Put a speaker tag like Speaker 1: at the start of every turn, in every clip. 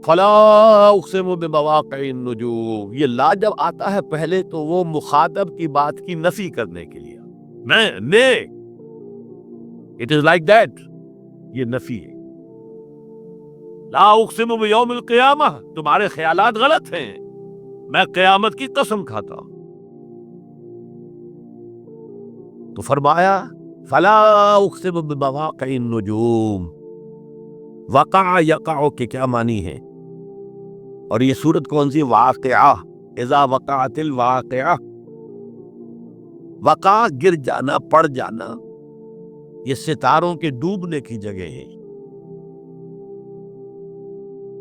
Speaker 1: فلا اقسم بمواقع النجوم، یہ لا جب آتا ہے پہلے تو وہ مخاطب کی بات کی نفی کرنے کے لیے، میں اٹ از لائک دیٹ، یہ نفی ہے۔ لا اقسم بیوم القیامہ، تمہارے خیالات غلط ہیں، میں قیامت کی قسم کھاتا ہوں۔ تو فرمایا فلا اقسم بمواقع النجوم، وقع یقع کے کیا معنی ہے؟ اور یہ سورت کون سی؟ واقعہ، اذا وقعت الواقعہ، وقع گر جانا، پڑ جانا، یہ ستاروں کے ڈوبنے کی جگہ ہے۔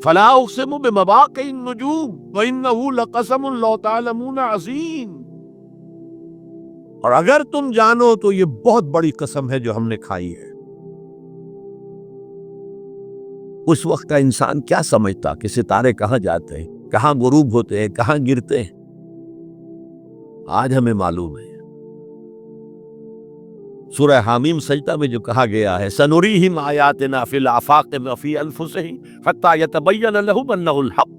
Speaker 1: فلا اقسم بمواقع النجوم وانہ لقسم لو تعلمون عظیم، اور اگر تم جانو تو یہ بہت بڑی قسم ہے جو ہم نے کھائی ہے۔ اس وقت کا انسان کیا سمجھتا کہ ستارے کہاں جاتے ہیں، کہاں غروب ہوتے ہیں، کہاں گرتے ہیں؟ آج ہمیں معلوم ہے۔ سورہ حامیم سجدہ میں جو کہا گیا ہے سنریہم آیاتنا فی الآفاق وفی انفسہم حتی یتبین لہم انہ الحق،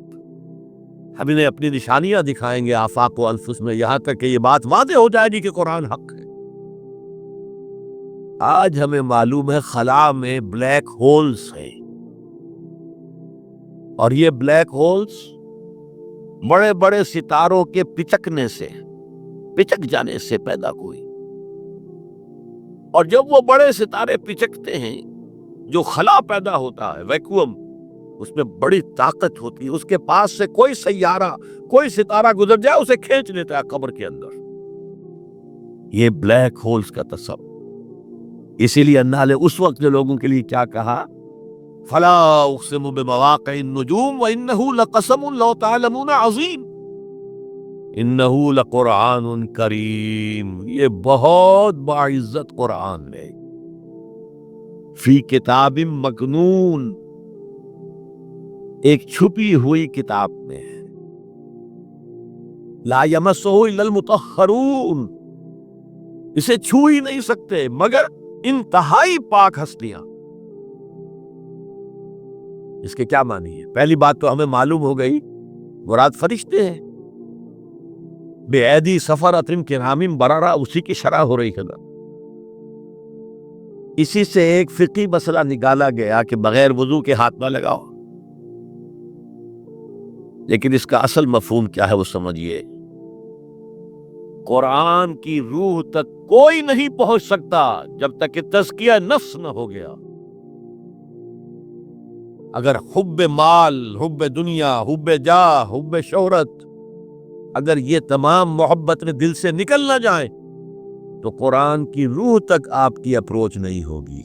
Speaker 1: ہم انہیں اپنی نشانیاں دکھائیں گے آفاق و انفس میں، یہاں تک کہ یہ بات واضح ہو جائے گی کہ قرآن حق ہے۔ آج ہمیں معلوم ہے خلا میں بلیک ہولز ہیں، اور یہ بلیک ہولز بڑے بڑے ستاروں کے پچکنے سے، پچک جانے سے پیدا ہوئی، اور جب وہ بڑے ستارے پچکتے ہیں، جو خلا پیدا ہوتا ہے، ویکوم، اس میں بڑی طاقت ہوتی ہے، اس کے پاس سے کوئی سیارہ، کوئی ستارہ گزر جائے اسے کھینچ لیتا ہے قبر کے اندر۔ یہ بلیک ہولز کا تصور۔ اسی لیے اللہ نے اس وقت کے لوگوں کے لیے کیا کہا؟ فلا اقسم بمواقع النجوم وانہ لقسم لو تعلمون عظیم، انہ لقرآن کریم، یہ بہت باعزت قرآن ہے، فی کتاب مکنون، ایک چھپی ہوئی کتاب میں ہے، لا یمسہ الا المطہرون، اسے چھو ہی نہیں سکتے مگر انتہائی پاک ہستیاں۔ اس کے کیا معنی ہے؟ پہلی بات تو ہمیں معلوم ہو گئی، مراد فرشتے ہیں، بے ایدی سفرۃ کرام بررہ، اسی کی شرح ہو رہی ہے نا۔ اسی سے ایک فقہی مسئلہ نکالا گیا کہ بغیر وضو کے ہاتھ نہ لگاؤ، لیکن اس کا اصل مفہوم کیا ہے وہ سمجھیے۔ قرآن کی روح تک کوئی نہیں پہنچ سکتا جب تک کہ تزکیہ نفس نہ ہو گیا۔ اگر حب مال، حب دنیا، حب جاہ، حب شہرت، اگر یہ تمام محبت دل سے نکل نہ جائیں تو قرآن کی روح تک آپ کی اپروچ نہیں ہوگی۔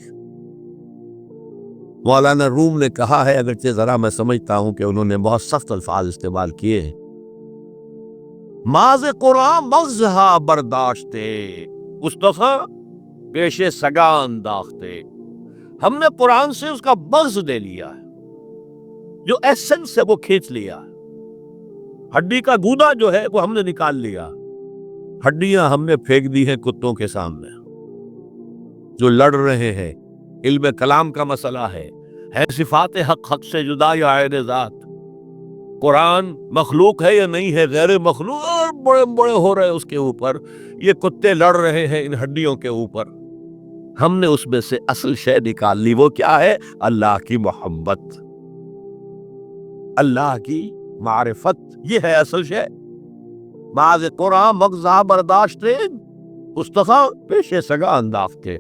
Speaker 1: مولانا روم نے کہا ہے، اگرچہ ذرا میں سمجھتا ہوں کہ انہوں نے بہت سخت الفاظ استعمال کیے ہیں، ماز قرآن مغزہا برداشتے مصطفیٰ پیش سگا انداختے، ہم نے قرآن سے اس کا مغز لے لیا ہے، جو ایسنس ہے وہ کھینچ لیا، ہڈی کا گودا جو ہے وہ ہم نے نکال لیا، ہڈیاں ہم نے پھینک دی ہیں کتوں کے سامنے جو لڑ رہے ہیں۔ علم کلام کا مسئلہ ہے صفات حق سے جدا یا عین ذات، قرآن مخلوق ہے یا نہیں ہے، غیر مخلوق، اور بڑے بڑے ہو رہے اس کے اوپر، یہ کتے لڑ رہے ہیں ان ہڈیوں کے اوپر۔ ہم نے اس میں سے اصل شے نکال لی، وہ کیا ہے؟ اللہ کی محبت، اللہ کی معرفت، یہ ہے اصل شے۔ بعض قرآن مغزہ برداشت مصطفیٰ پیش سگا انداختے۔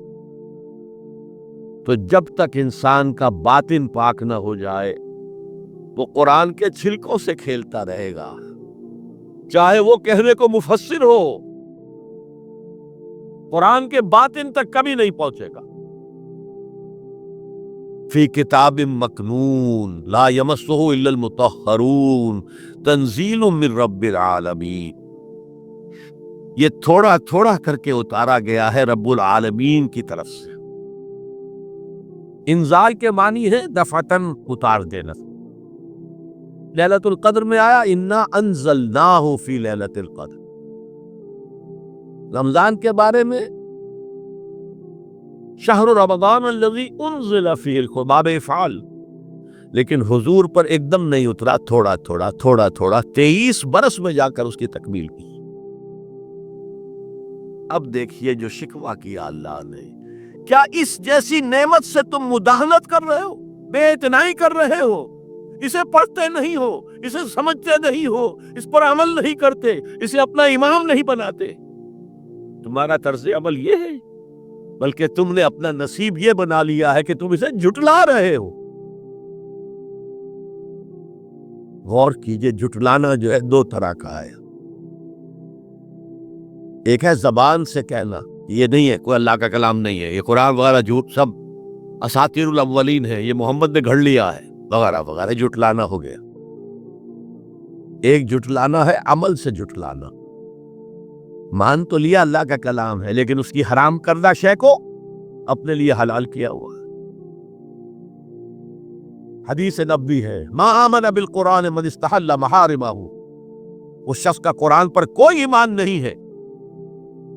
Speaker 1: تو جب تک انسان کا باطن پاک نہ ہو جائے وہ قرآن کے چھلکوں سے کھیلتا رہے گا، چاہے وہ کہنے کو مفسر ہو، قرآن کے باطن تک کبھی نہیں پہنچے گا۔ فی کتاب مکنون لا یمسہ الا المطہرون تنزیل من رب العالمین، یہ تھوڑا تھوڑا کر کے اتارا گیا ہے رب العالمین کی طرف سے۔ انزال کے معنی ہے دفعتاً اتار دینا۔ لیلۃ القدر میں آیا انا انزلناہ فی لیلۃ القدر۔ رمضان کے بارے میں شہر رمضان الذی انزل فیہ القرآن، باب افعال، لیکن حضور پر ایک دم نہیں اترا، تھوڑا تھوڑا تھوڑا تھوڑا 23 برس میں جا کر اس کی تکمیل کی۔ اب دیکھیے جو شکوہ کیا اللہ نے، کیا اس جیسی نعمت سے تم مداہنت کر رہے ہو، بے اعتنائی کر رہے ہو، اسے پڑھتے نہیں ہو، اسے سمجھتے نہیں ہو، اس پر عمل نہیں کرتے، اسے اپنا امام نہیں بناتے؟ تمہارا طرز عمل یہ ہے، بلکہ تم نے اپنا نصیب یہ بنا لیا ہے کہ تم اسے جھٹلا رہے ہو۔ غور کیجئے، جھٹلانا جو ہے دو طرح کا ہے۔ ایک ہے زبان سے کہنا، یہ نہیں ہے، کوئی اللہ کا کلام نہیں ہے، یہ قرآن وغیرہ جھوٹ، سب اساطیر الاولین ہے، یہ محمد نے گھڑ لیا ہے وغیرہ وغیرہ، جھٹلانا ہو گیا۔ ایک جھٹلانا ہے عمل سے جھٹلانا، مان تو لیا اللہ کا کلام ہے لیکن اس کی حرام کردہ شے کو اپنے لیے حلال کیا ہوا ہے۔ حدیث نبوی ہے، ما آمن بالقرآن من استحل محارمہ، اس شخص کا قرآن پر کوئی ایمان نہیں ہے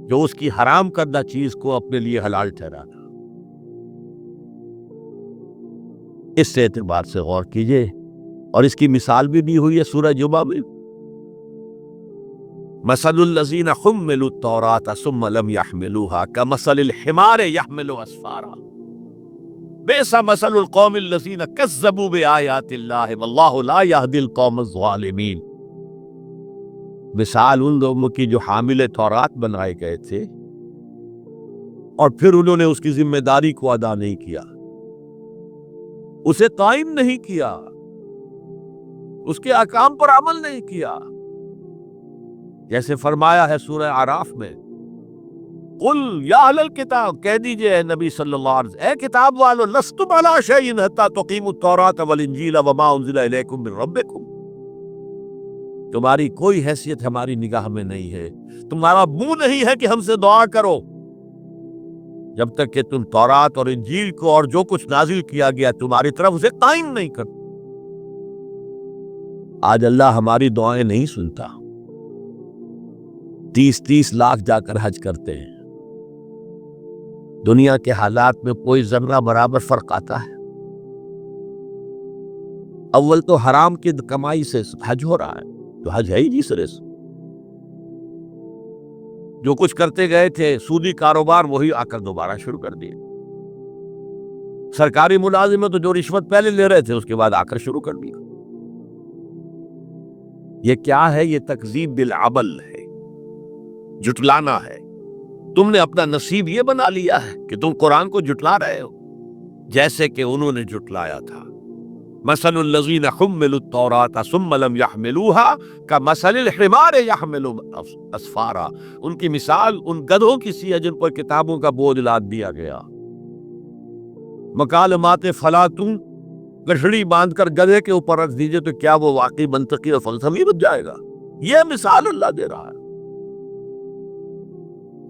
Speaker 1: جو اس کی حرام کردہ چیز کو اپنے لیے حلال ٹھہرانا۔ اس اعتبار سے غور کیجئے، اور اس کی مثال بھی دی ہوئی ہے سورہ جمعہ میں، مثل الذین حملوا التوراة ثم لم يحملوها كمثل الحمار يحمل اسفارا بئس مثل القوم الذین کذبوا بآیات اللہ واللہ لا یہدی القوم الظالمین۔ مثال ان لوگوں کی جو حامل تورات بنائے گئے تھے اور پھر انہوں نے اس کی ذمہ داری کو ادا نہیں کیا، اسے قائم نہیں کیا، اس کے احکام پر عمل نہیں کیا۔ جیسے فرمایا ہے سورہ اعراف میں، قل یا اہل الکتاب، کہہ دیجئے اے نبی صلی اللہ علیہ وسلم، اے کتاب والو، لستم علی شیء حتی تقیموا التوراة والانجیل وما انزل الیکم من ربکم، تمہاری کوئی حیثیت ہماری نگاہ میں نہیں ہے، تمہارا منہ نہیں ہے کہ ہم سے دعا کرو، جب تک کہ تم تورات اور انجیل کو اور جو کچھ نازل کیا گیا تمہاری طرف اسے قائم نہیں کرتے۔ آج اللہ ہماری دعائیں نہیں سنتا، 30 لاکھ جا کر حج کرتے ہیں، دنیا کے حالات میں کوئی ذرہ برابر فرق آتا ہے؟ اول تو حرام کی کمائی سے حج ہو رہا ہے، تو حج ہے ہی نہیں سرے سے۔ جو کچھ کرتے گئے تھے سودی کاروبار، وہی آ کر دوبارہ شروع کر دیے۔ سرکاری ملازم تو جو رشوت پہلے لے رہے تھے اس کے بعد آ کر شروع کر دیا۔ یہ کیا ہے؟ یہ تکذیب بالعمل ہے، جھٹلانا ہے۔ تم نے اپنا نصیب یہ بنا لیا ہے کہ تم قرآن کو جھٹلا رہے ہو، جیسے کہ انہوں نے جھٹلایا تھا۔ مثل الذین حملوا التوراة ثم لم يحملوها كمثل الحمار يحمل اسفارا، ان کی مثال ان گدھوں کی سی ہے جن پر کتابوں کا بوجھ لاد دیا گیا۔ مکالمات فلاطوں، گٹھڑی باندھ کر گدھے کے اوپر رکھ دیجئے تو کیا وہ واقعی منطقی اور فلسفی بن جائے گا؟ یہ مثال اللہ دے رہا ہے۔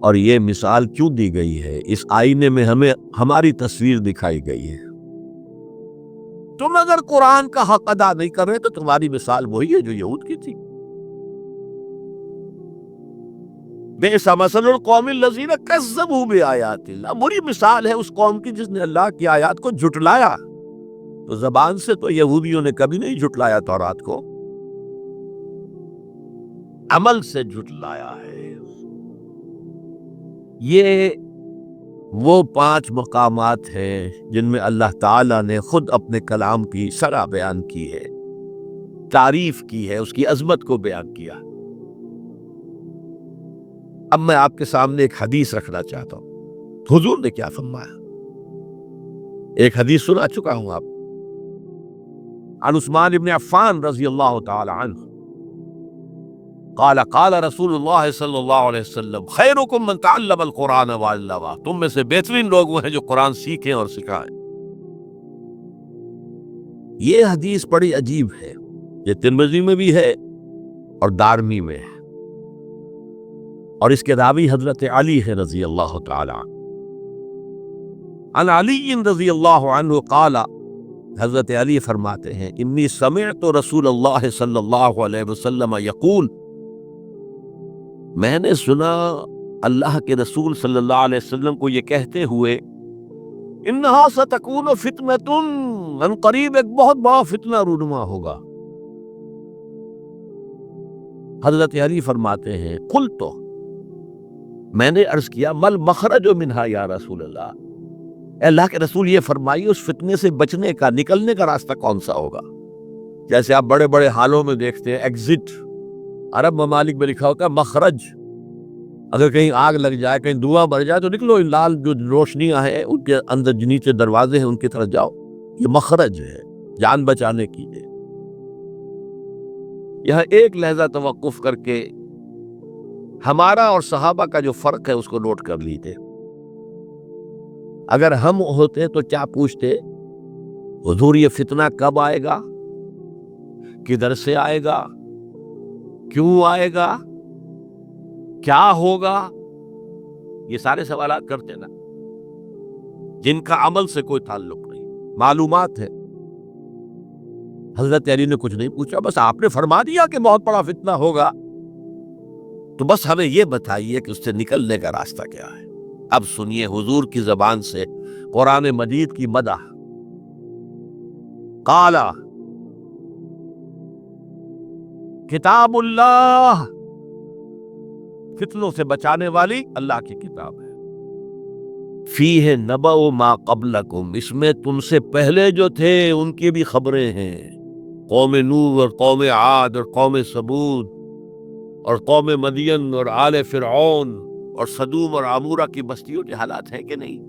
Speaker 1: اور یہ مثال کیوں دی گئی ہے؟ اس آئینے میں ہمیں ہماری تصویر دکھائی گئی ہے۔ تم اگر قرآن کا حق ادا نہیں کر رہے تو تمہاری مثال وہی ہے جو یہود کی تھی۔ بئس مثل القوم الذین کذبوا بآیات اللہ، بری مثال ہے اس قوم کی جس نے اللہ کی آیات کو جھٹلایا۔ تو زبان سے تو یہودیوں نے کبھی نہیں جھٹلایا تورات کو، عمل سے جھٹلایا ہے۔ یہ وہ 5 مقامات ہیں جن میں اللہ تعالیٰ نے خود اپنے کلام کی شرح بیان کی ہے، تعریف کی ہے، اس کی عظمت کو بیان کیا۔ اب میں آپ کے سامنے ایک حدیث رکھنا چاہتا ہوں، حضور نے کیا فرمایا۔ ایک حدیث سنا چکا ہوں آپ، عن عثمان بن عفان رضی اللہ تعالی عنہ قال قال رسول اللہ صلی اللہ علیہ وسلم خیرکم من تعلم القرآن وعلمہ، تم میں سے بہترین لوگ وہ ہیں جو قرآن سیکھیں اور سکھائیں۔ یہ حدیث بڑی عجیب ہے، یہ ترمذی میں بھی ہے اور دارمی میں ہے، اور اس کے راوی حضرت علی ہے رضی اللہ تعالی عنہ۔ عن علی رضی اللہ عنہ قال، حضرت علی فرماتے ہیں انی سمعت رسول اللہ صلی اللہ علیہ وسلم یقول، میں نے سنا اللہ کے رسول صلی اللہ علیہ وسلم کو یہ کہتے ہوئے، انہا ستکون فتنۃ، ان قریب ایک بہت بڑا فتنہ رونما ہوگا۔ حضرت علی فرماتے ہیں قلت، میں نے عرض کیا مل مخرج منہا یا رسول اللہ، اے اللہ کے رسول یہ فرمائیے اس فتنے سے بچنے کا، نکلنے کا راستہ کون سا ہوگا؟ جیسے آپ بڑے بڑے حالوں میں دیکھتے ہیں ایگزٹ، عرب ممالک میں لکھا ہوتا ہے مخرج، اگر کہیں آگ لگ جائے، کہیں دھواں بڑھ جائے تو نکلو، لال جو روشنیاں ہیں ان کے اندر جو نیچے دروازے ہیں ان کی طرف جاؤ، یہ مخرج ہے جان بچانے کی ہے۔ یہاں ایک لحظہ توقف کر کے ہمارا اور صحابہ کا جو فرق ہے اس کو نوٹ کر لیجیے۔ اگر ہم ہوتے تو کیا پوچھتے؟ حضور یہ فتنہ کب آئے گا، کدھر سے آئے گا، کیوں آئے گا، کیا ہوگا؟ یہ سارے سوالات کرتے نا، جن کا عمل سے کوئی تعلق نہیں، معلومات ہے۔ حضرت علی نے کچھ نہیں پوچھا، بس آپ نے فرما دیا کہ بہت بڑا فتنہ ہوگا، تو بس ہمیں یہ بتائیے کہ اس سے نکلنے کا راستہ کیا ہے۔ اب سنیے حضور کی زبان سے قرآن مجید کی مدح۔ قال کتاب اللہ، فتنوں سے بچانے والی اللہ کی کتاب ہے۔ فیہ نبأ ما قبلکم، اس میں تم سے پہلے جو تھے ان کی بھی خبریں ہیں، قوم نوح اور قوم عاد اور قوم ثمود اور قوم مدین اور آل فرعون اور سدوم اور عمورہ کی بستیوں کے حالات ہیں کہ نہیں؟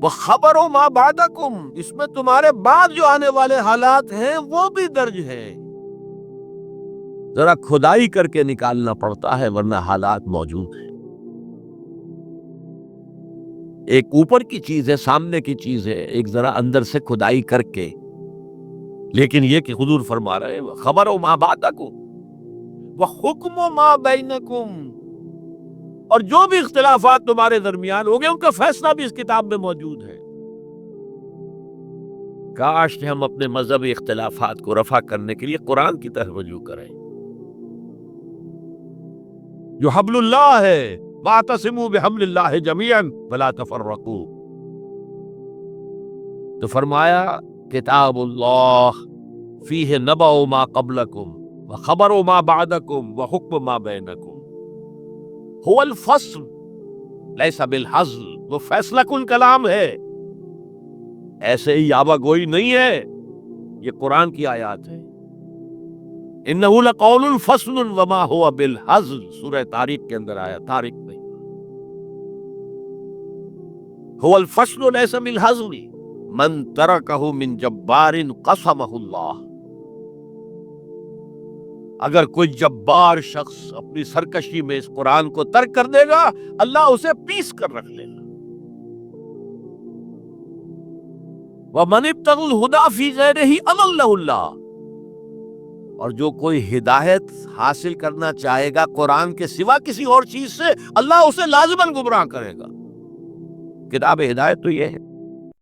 Speaker 1: وَخَبَرُ مَا بَعْدَكُمْ، اس میں تمہارے بعد جو آنے والے حالات ہیں وہ بھی درج ہے۔ ذرا کھدائی کر کے نکالنا پڑتا ہے ورنہ حالات موجود ہیں۔ ایک اوپر کی چیز ہے، سامنے کی چیز ہے، ایک ذرا اندر سے کھدائی کر کے، لیکن یہ کہ حضور فرما رہے ہیں خبر ما بعدکم وحکم ما بینکم، اور جو بھی اختلافات تمہارے درمیان ہو گئے ان کا فیصلہ بھی اس کتاب میں موجود ہے۔ کاش کہ ہم اپنے مذہبی اختلافات کو رفع کرنے کے لیے قرآن کی طرف رجوع کریں، جو حبل اللہ ہے، واعتصموا بحبل اللہ جميعا ولا تفرقوا۔ تو فرمایا کتاب اللہ فیہ نبأ ما قبلکم وخبر ما بعدکم وحکم ما بینکم، هو الفصل لیس بالحزل، وہ فیصلہ کن کلام ہے، ایسے ہی آبا گوئی نہیں ہے، یہ قرآن کی آیات ہے۔ انہ لقول فصل وما هو بالحزل، سورہ طارق کے اندر آیا، طارق میں هو الفصل لیس بالحزل من ترکہ من جبار قسمہ اللہ، اگر کوئی جبار شخص اپنی سرکشی میں اس قرآن کو ترک کر دے گا اللہ اسے پیس کر رکھ لے گا۔ وَمَنِ ابْتَغَى الْهُدَىٰ فِي غَيْرِهِ أَضَلَّهُ اللَّهُ، اور جو کوئی ہدایت حاصل کرنا چاہے گا قرآن کے سوا کسی اور چیز سے، اللہ اسے لازماً گمراہ کرے گا۔ کتاب ہدایت تو یہ ہے۔